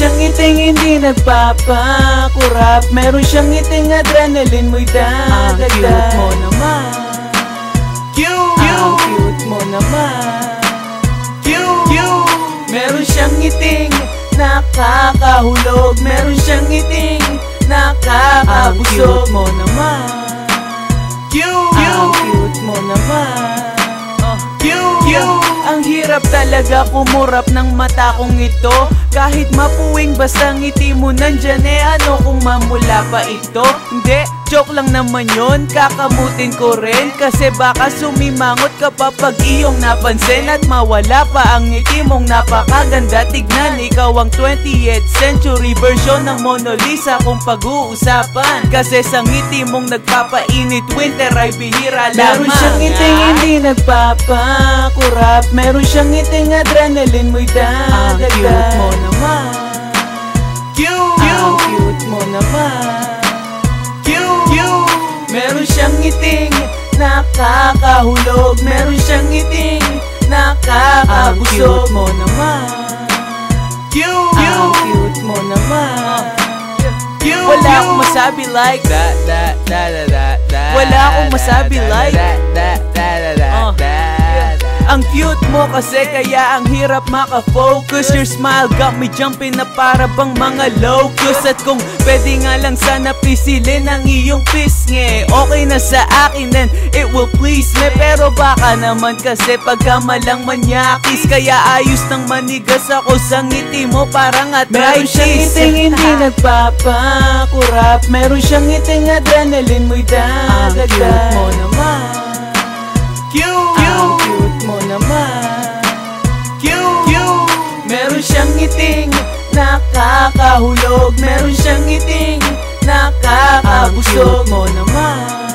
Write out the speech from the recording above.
siyang ngiting hindi nagpapakurap. Meron siyang ngiting adrenaline mo'y dadagdag. Cute mo naman, cute mo naman, cute. Meron siyang ngiting nakakahulog. Meron siyang ngiting nakakabusog. Cute mo naman, cute mo naman, cute. Ang hirap talaga kumurap ng mata kong ito. Kahit mapuwing basta ngiti mo nandyan, ano kung mamula pa ito? Hindi, joke lang naman yun, kakamutin ko rin. Kasi baka sumimangot ka pa pag iyong napansin. At mawala pa ang ngiti mong napakaganda tignan. Ikaw ang 20th century version ng Mona Lisa kung pag-uusapan. Kasi sa ngiti mong nagpapainit, winter ay bihira lamang. Meron siyang ngiting hindi nagpapakurap. Meron siyang ngiting adrenaline mo'y dadagdag. Cute mo naman, cute mo naman, cute. Meron siyang ngiting nakakahulog. Meron siyang ngiting nakakabusog. Cute mo naman, cute mo naman, cute. Wala akong masabi like that. Wala akong masabi like ang cute mo kasi kaya ang hirap makafocus. Your smile got me jumping na para bang mga locust. At kung pwede nga lang sana pisilin ang iyong pisngi, okay na sa akin and it will please me. Pero baka naman kasi pagkamalang manyakis, kaya ayos nang manigas ako sa ngiti mo parang arthritis. Meron siyang ngiting hindi nagpapakurap. Meron siyang ngiting adrenaline mo'y dadagdag. Cute mo naman, cute mo naman, cute. Meron siyang ngiting nakakahulog. Meron siyang ngiting nakakabusog. Cute mo naman,